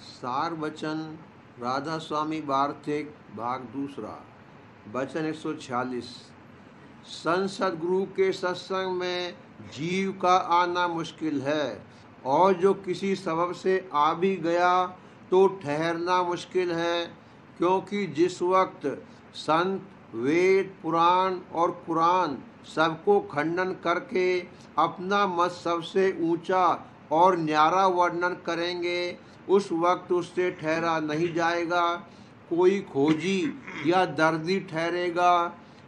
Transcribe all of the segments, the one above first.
सार वचन राधा स्वामी वार्तिक भाग दूसरा। वचन 146। संत सदगुरु के सत्संग में जीव का आना मुश्किल है, और जो किसी सबब से आ भी गया तो ठहरना मुश्किल है, क्योंकि जिस वक्त संत वेद पुराण और कुरान सबको खंडन करके अपना मत सबसे ऊंचा और न्यारा वर्णन करेंगे, उस वक्त उससे ठहरा नहीं जाएगा। कोई खोजी या दर्दी ठहरेगा,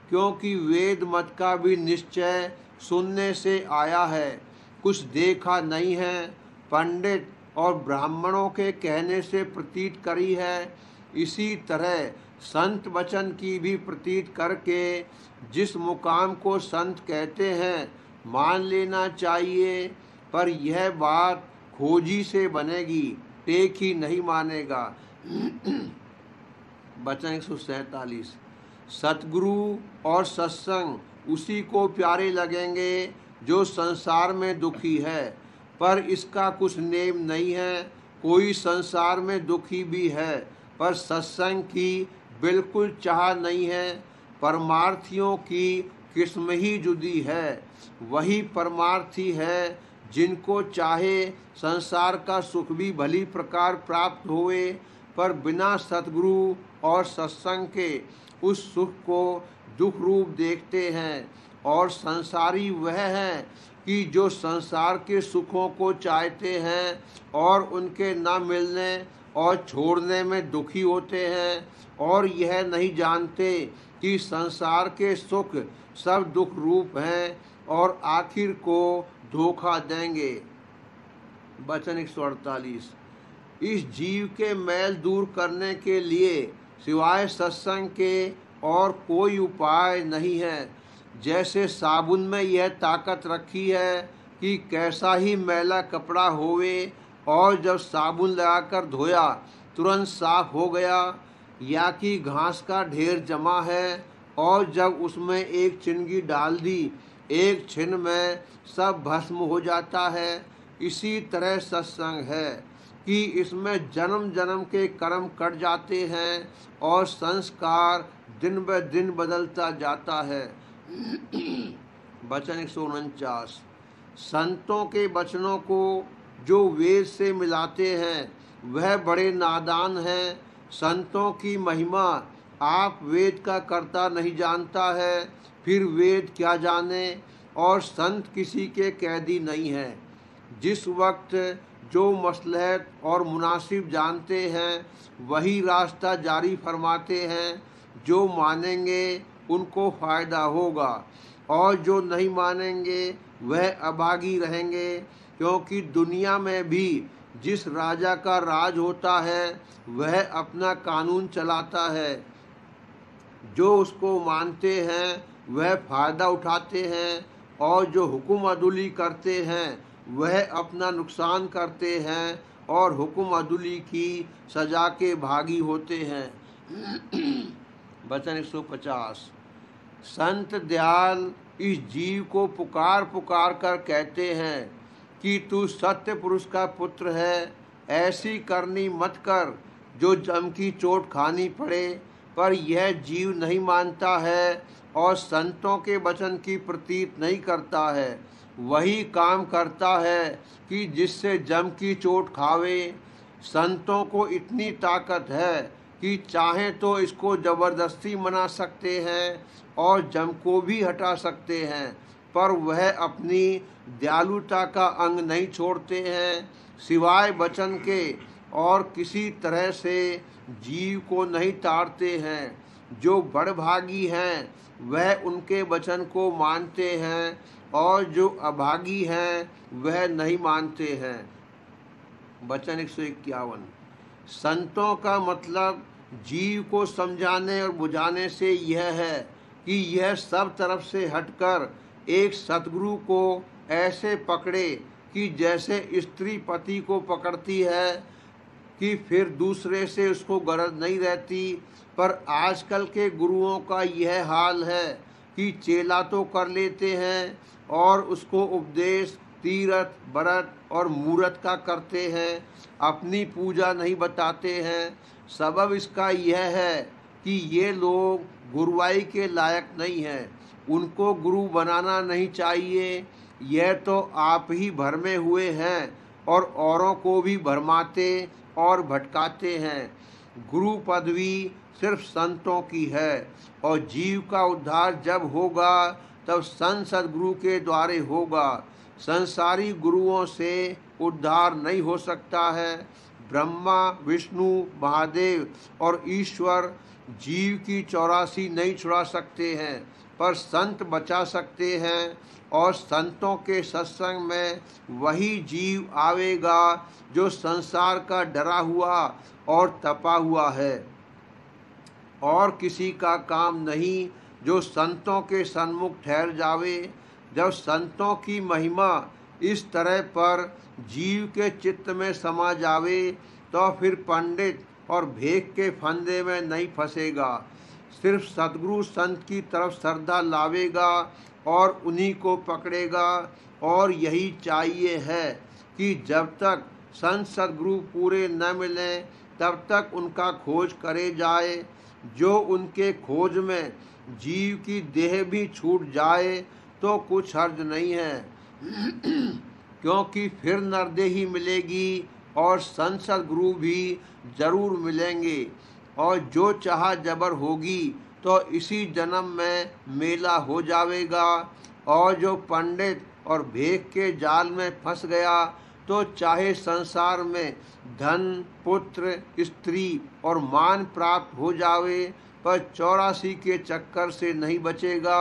क्योंकि वेद मत का भी निश्चय सुनने से आया है, कुछ देखा नहीं है। पंडित और ब्राह्मणों के कहने से प्रतीत करी है। इसी तरह संत वचन की भी प्रतीत करके जिस मुकाम को संत कहते हैं मान लेना चाहिए, पर यह बात खोजी से बनेगी, टेक ही नहीं मानेगा। वचन 147। सतगुरु और सत्संग उसी को प्यारे लगेंगे जो संसार में दुखी है, पर इसका कुछ नेम नहीं है। कोई संसार में दुखी भी है, पर सत्संग की बिल्कुल चाह नहीं है। परमार्थियों की किस्म ही जुदी है। वही परमार्थी है जिनको चाहे संसार का सुख भी भली प्रकार प्राप्त होए, पर बिना सतगुरु और सत्संग के उस सुख को दुख रूप देखते हैं। और संसारी वह है कि जो संसार के सुखों को चाहते हैं और उनके न मिलने और छोड़ने में दुखी होते हैं, और यह नहीं जानते कि संसार के सुख सब दुख रूप हैं और आखिर को धोखा देंगे। वचन 148। इस जीव के मैल दूर करने के लिए सिवाय सत्संग के और कोई उपाय नहीं है। जैसे साबुन में यह ताकत रखी है कि कैसा ही मैला कपड़ा होवे, और जब साबुन लगाकर धोया तुरंत साफ हो गया, या कि घास का ढेर जमा है और जब उसमें एक चिंगी डाल दी एक छिन में सब भस्म हो जाता है। इसी तरह सत्संग है कि इसमें जन्म जन्म के कर्म कट जाते हैं और संस्कार दिन ब दिन बदलता जाता है। वचन 149। संतों के वचनों को जो वेद से मिलाते हैं वह बड़े नादान हैं। संतों की महिमा आप वेद का कर्ता नहीं जानता है, फिर वेद क्या जाने। और संत किसी के कैदी नहीं है। जिस वक्त जो मसलहत और मुनासिब जानते हैं वही रास्ता जारी फरमाते हैं। जो मानेंगे उनको फ़ायदा होगा, और जो नहीं मानेंगे वह अभागी रहेंगे, क्योंकि दुनिया में भी जिस राजा का राज होता है वह अपना कानून चलाता है। जो उसको मानते हैं वह फ़ायदा उठाते हैं, और जो हुक्म अदुली करते हैं वह अपना नुकसान करते हैं और हुक्म अदुली की सजा के भागी होते हैं। वचन 150। संत दयाल इस जीव को पुकार पुकार कर कहते हैं कि तू सत्य पुरुष का पुत्र है। ऐसी करनी मत कर जो जम की चोट खानी पड़े। पर यह जीव नहीं मानता है और संतों के वचन की प्रतीत नहीं करता है। वही काम करता है कि जिससे जम की चोट खावे। संतों को इतनी ताकत है कि चाहें तो इसको जबरदस्ती मना सकते हैं और जम को भी हटा सकते हैं, पर वह अपनी दयालुता का अंग नहीं छोड़ते हैं। सिवाय वचन के और किसी तरह से जीव को नहीं ताड़ते हैं। जो बड़भागी हैं वह उनके वचन को मानते हैं, और जो अभागी हैं वह नहीं मानते हैं। वचन 151। संतों का मतलब जीव को समझाने और बुझाने से यह है कि यह सब तरफ से हटकर एक सतगुरु को ऐसे पकड़े कि जैसे स्त्री पति को पकड़ती है, कि फिर दूसरे से उसको गरज नहीं रहती। पर आजकल के गुरुओं का यह हाल है कि चेला तो कर लेते हैं और उसको उपदेश तीर्थ व्रत और मूरत का करते हैं, अपनी पूजा नहीं बताते हैं। सबब इसका यह है कि ये लोग गुरुवाई के लायक नहीं हैं, उनको गुरु बनाना नहीं चाहिए। यह तो आप ही भरमे हुए हैं और औरों को भी भरमाते और भटकाते हैं। गुरु पदवी सिर्फ संतों की है और जीव का उद्धार जब होगा तब संत सद्गुरु के द्वारे होगा। संसारी गुरुओं से उद्धार नहीं हो सकता है। ब्रह्मा, विष्णु, महादेव और ईश्वर जीव की 84 नहीं छुड़ा सकते हैं, पर संत बचा सकते हैं। और संतों के सत्संग में वही जीव आवेगा जो संसार का डरा हुआ और तपा हुआ है, और किसी का काम नहीं जो संतों के सन्मुख ठहर जावे। जब संतों की महिमा इस तरह पर जीव के चित्त में समा जावे तो फिर पंडित और भेख के फंदे में नहीं फंसेगा। सिर्फ सद्गुरु संत की तरफ श्रद्धा लावेगा और उन्हीं को पकड़ेगा। और यही चाहिए है कि जब तक संत सद्गुरु पूरे न मिलें तब तक उनका खोज करे जाए। जो उनके खोज में जीव की देह भी छूट जाए तो कुछ हर्ज नहीं है, क्योंकि फिर नरदेही मिलेगी और संत सद्गुरु भी जरूर मिलेंगे। और जो चाह जबर होगी तो इसी जन्म में मेला हो जावेगा। और जो पंडित और भेख के जाल में फंस गया तो चाहे संसार में धन, पुत्र, स्त्री और मान प्राप्त हो जावे, पर 84 के चक्कर से नहीं बचेगा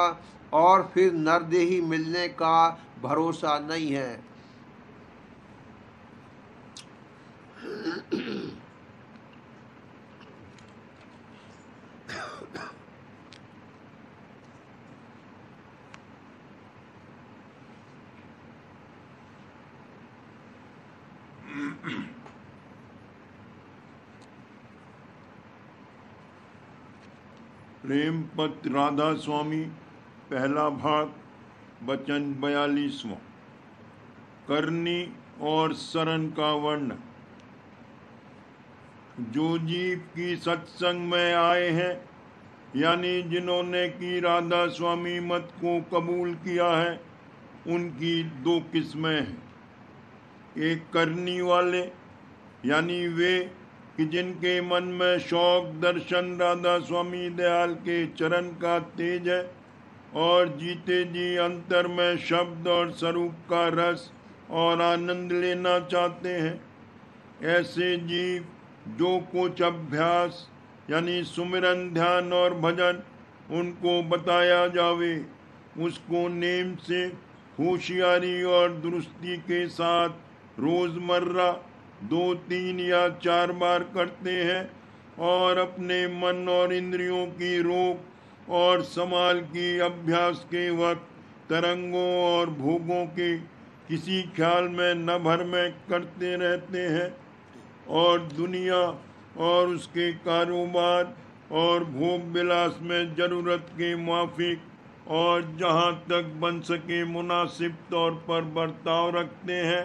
और फिर नरदेही मिलने का भरोसा नहीं है। प्रेमपत्र राधा स्वामी, पहला भाग, वचन 42वां। करनी और शरण का वर्णन। जो जीव की सत्संग में आए हैं, यानी जिन्होंने की राधा स्वामी मत को कबूल किया है, उनकी दो किस्में हैं। एक करनी वाले, यानी वे कि जिनके मन में शौक दर्शन राधा स्वामी दयाल के चरण का तेज है और जीते जी अंतर में शब्द और स्वरूप का रस और आनंद लेना चाहते हैं। ऐसे जीव जो कुछ अभ्यास यानी सुमिरन, ध्यान और भजन उनको बताया जावे, उसको नेम से होशियारी और दुरुस्ती के साथ रोजमर्रा 2, 3 या 4 बार करते हैं और अपने मन और इंद्रियों की रोक और संभाल की अभ्यास के वक्त तरंगों और भोगों के किसी ख्याल में न भर में करते रहते हैं और दुनिया और उसके कारोबार और भोग विलास में जरूरत के मुआफिक और जहाँ तक बन सके मुनासिब तौर पर बर्ताव रखते हैं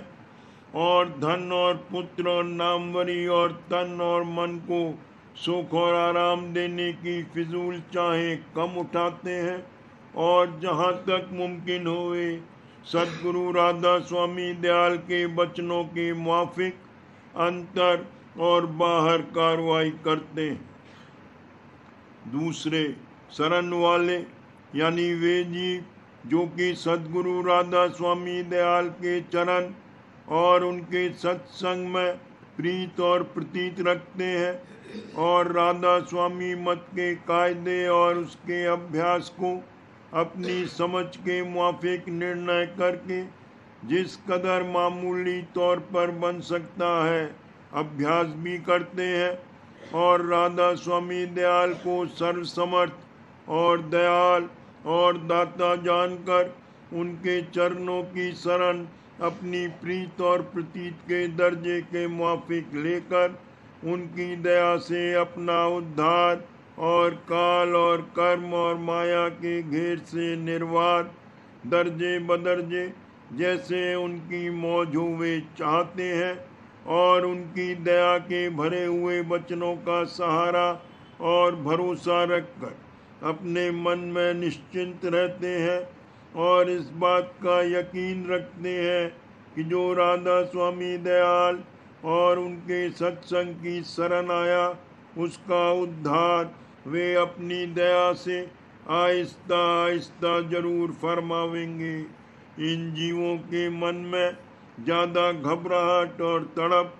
और धन और पुत्र और नामवरी और तन और मन को सुख और आराम देने की फिजूल चाहे कम उठाते हैं और जहाँ तक मुमकिन होए सद्गुरु राधा स्वामी दयाल के वचनों के मुआफिक अंतर और बाहर कार्रवाई करते हैं। दूसरे शरण वाले, यानी वे जीव जो कि सद्गुरु राधा स्वामी दयाल के चरण और उनके सत्संग में प्रीत और प्रतीत रखते हैं और राधा स्वामी मत के कायदे और उसके अभ्यास को अपनी समझ के मुआफिक निर्णय करके जिस कदर मामूली तौर पर बन सकता है अभ्यास भी करते हैं और राधा स्वामी दयाल को सर्वसमर्थ और दयाल और दाता जानकर उनके चरणों की शरण अपनी प्रीत और प्रतीत के दर्जे के मुआफिक लेकर उनकी दया से अपना उद्धार और काल और कर्म और माया के घेर से निर्वार दर्जे बदर्जे जैसे उनकी मौज हो वे चाहते हैं, और उनकी दया के भरे हुए वचनों का सहारा और भरोसा रखकर अपने मन में निश्चिंत रहते हैं, और इस बात का यकीन रखते हैं कि जो राधा स्वामी दयाल और उनके सत्संग की शरण आया, उसका उद्धार वे अपनी दया से आहिस्ता आहिस्ता जरूर फरमावेंगे। इन जीवों के मन में ज़्यादा घबराहट और तड़प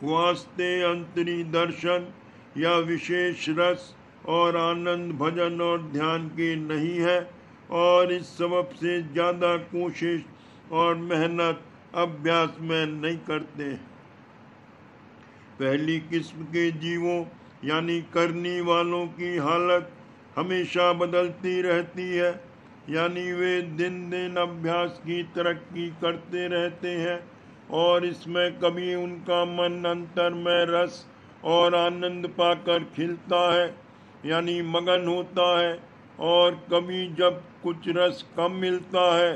वास्ते अंतरी दर्शन या विशेष रस और आनंद भजन और ध्यान के नहीं है, और इस सबब से ज़्यादा कोशिश और मेहनत अभ्यास में नहीं करते। पहली किस्म के जीवों यानी करने वालों की हालत हमेशा बदलती रहती है, यानी वे दिन दिन अभ्यास की तरक्की करते रहते हैं, और इसमें कभी उनका मन अंतर में रस और आनंद पाकर खिलता है यानी मगन होता है, और कभी जब कुछ रस कम मिलता है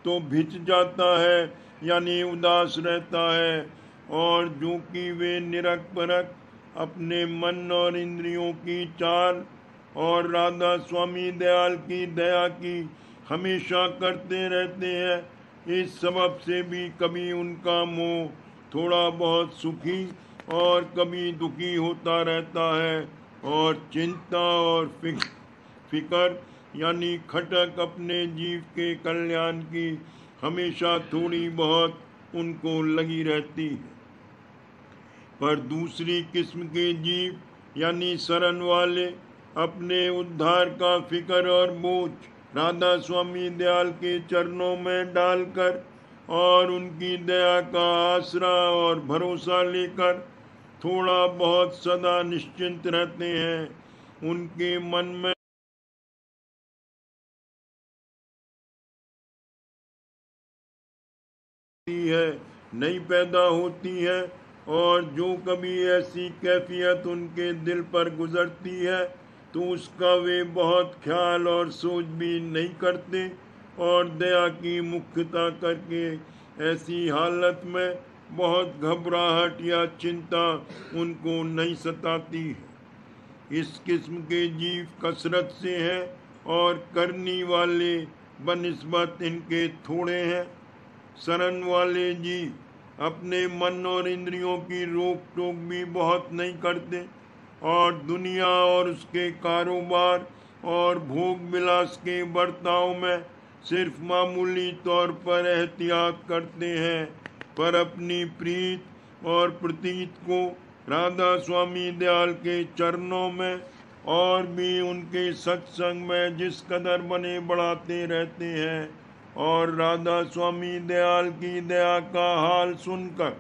तो भिज जाता है यानी उदास रहता है, और जो कि वे निरख परख अपने मन और इंद्रियों की चाल और राधा स्वामी दयाल की दया की हमेशा करते रहते हैं, इस सबब से भी कभी उनका मोह थोड़ा बहुत सुखी और कभी दुखी होता रहता है, और चिंता और फिकर यानी खटक अपने जीव के कल्याण की हमेशा थोड़ी बहुत उनको लगी रहती है। पर दूसरी किस्म के जीव यानी शरण वाले अपने उद्धार का फिक्र और बोझ राधा स्वामी दयाल के चरणों में डालकर और उनकी दया का आसरा और भरोसा लेकर थोड़ा बहुत सदा निश्चिंत रहते हैं। उनके मन में है नहीं पैदा होती है, और जो कभी ऐसी कैफियत उनके दिल पर गुजरती है तो उसका वे बहुत ख्याल और सोच भी नहीं करते, और दया की मुख्यता करके ऐसी हालत में बहुत घबराहट या चिंता उनको नहीं सताती है। इस किस्म के जीव कसरत से हैं और करने वाले बनिस्बत इनके थोड़े हैं। शरण वाले जीव अपने मन और इंद्रियों की रोक टोक भी बहुत नहीं करते, और दुनिया और उसके कारोबार और भोग विलास के बर्ताव में सिर्फ मामूली तौर पर एहतियात करते हैं, पर अपनी प्रीत और प्रतीत को राधा स्वामी दयाल के चरणों में और भी उनके सत्संग में जिस कदर बने बढ़ाते रहते हैं, और राधा स्वामी दयाल की दया का हाल सुनकर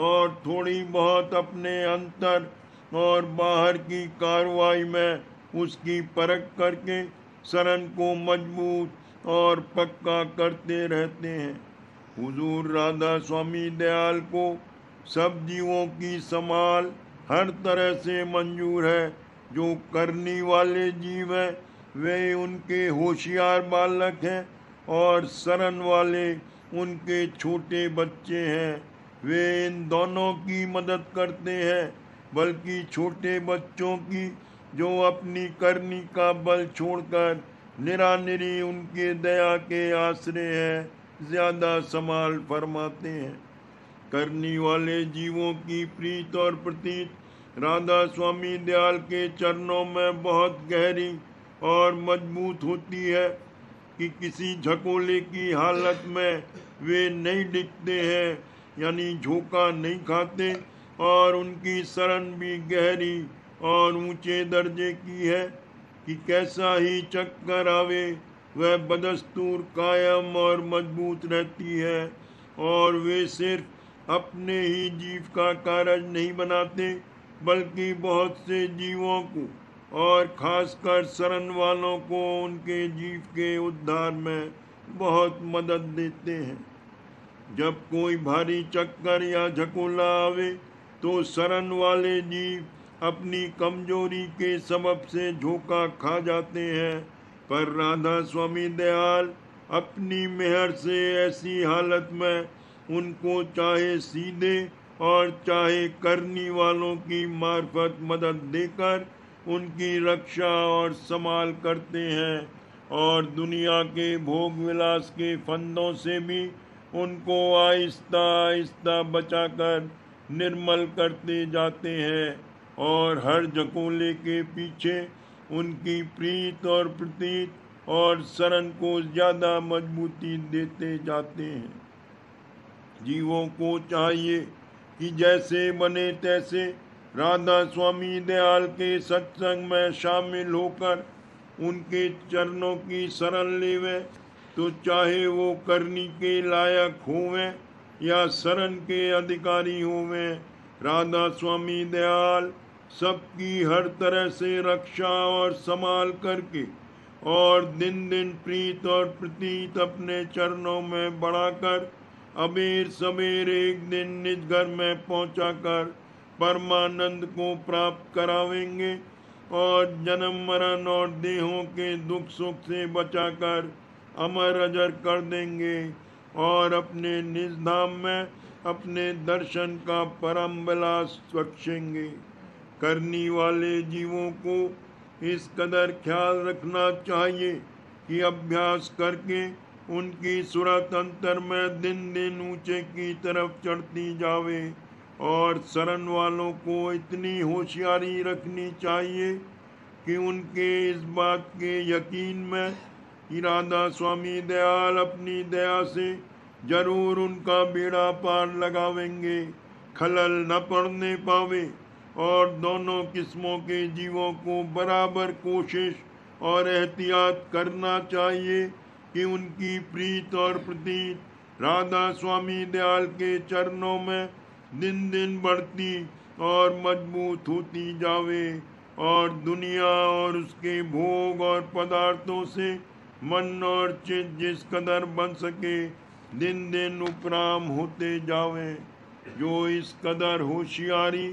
और थोड़ी बहुत अपने अंतर और बाहर की कार्रवाई में उसकी परख करके शरण को मजबूत और पक्का करते रहते हैं। हुजूर राधा स्वामी दयाल को सब जीवों की संभाल हर तरह से मंजूर है। जो करने वाले जीव हैं वे उनके होशियार बालक हैं, और शरण वाले उनके छोटे बच्चे हैं। वे इन दोनों की मदद करते हैं, बल्कि छोटे बच्चों की जो अपनी करनी का बल छोड़कर निरानिरी उनके दया के आश्रय हैं, ज्यादा संभाल फरमाते हैं। करने वाले जीवों की प्रीत और प्रतीत राधा स्वामी दयाल के चरणों में बहुत गहरी और मजबूत होती है कि किसी झकोले की हालत में वे नहीं डिगते हैं यानी झोंका नहीं खाते, और उनकी शरण भी गहरी और ऊंचे दर्जे की है कि कैसा ही चक्कर आवे वह बदस्तूर कायम और मजबूत रहती है, और वे सिर्फ अपने ही जीव का कारज नहीं बनाते बल्कि बहुत से जीवों को और खासकर शरण वालों को उनके जीव के उद्धार में बहुत मदद देते हैं। जब कोई भारी चक्कर या झकोला आवे तो शरण वाले जीव अपनी कमजोरी के सबब से झोंका खा जाते हैं, पर राधा स्वामी दयाल अपनी मेहर से ऐसी हालत में उनको चाहे सीधे और चाहे करनी वालों की मार्फत मदद देकर उनकी रक्षा और संभाल करते हैं, और दुनिया के भोग विलास के फंदों से भी उनको आहिस्ता आहिस्ता बचाकर निर्मल करते जाते हैं, और हर झकोले के पीछे उनकी प्रीत और प्रतीत और शरण को ज्यादा मजबूती देते जाते हैं। जीवों को चाहिए कि जैसे बने तैसे राधा स्वामी दयाल के सत्संग में शामिल होकर उनके चरणों की शरण लेवे, तो चाहे वो करनी के लायक होवें या शरण के अधिकारी होवें, राधा स्वामी दयाल सबकी हर तरह से रक्षा और संभाल करके और दिन दिन प्रीत और प्रतीत अपने चरणों में बढ़ाकर अबेर सबेर एक दिन निज घर में पहुंचाकर परमानंद को प्राप्त करावेंगे और जन्म मरण और देहों के दुख सुख से बचाकर अमर अजर कर देंगे और अपने निज धाम में अपने दर्शन का परम विलास बख्शेंगे। करनी वाले जीवों को इस कदर ख्याल रखना चाहिए कि अभ्यास करके उनकी सूरत अंतर में दिन दिन ऊंचे की तरफ चढ़ती जावे, और शरण वालों को इतनी होशियारी रखनी चाहिए कि उनके इस बात के यकीन में कि राधा स्वामी दयाल अपनी दया से जरूर उनका बेड़ा पार लगावेंगे, खलल न पड़ने पावे, और दोनों किस्मों के जीवों को बराबर कोशिश और एहतियात करना चाहिए कि उनकी प्रीत और प्रतीत राधा स्वामी दयाल के चरणों में दिन दिन बढ़ती और मजबूत होती जावे, और दुनिया और उसके भोग और पदार्थों से मन और चित्त जिस कदर बन सके दिन दिन उपराम होते जावे। जो इस कदर होशियारी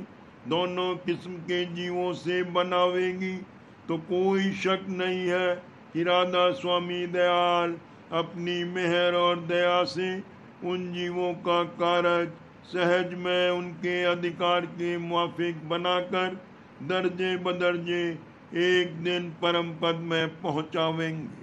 दोनों किस्म के जीवों से बनावेगी, तो कोई शक नहीं है कि राधा स्वामी दयाल अपनी मेहर और दया से उन जीवों का कार्य सहज में उनके अधिकार के मुआफिक बनाकर दर्जे बदर्जे एक दिन परम पद में पहुंचावेंगे।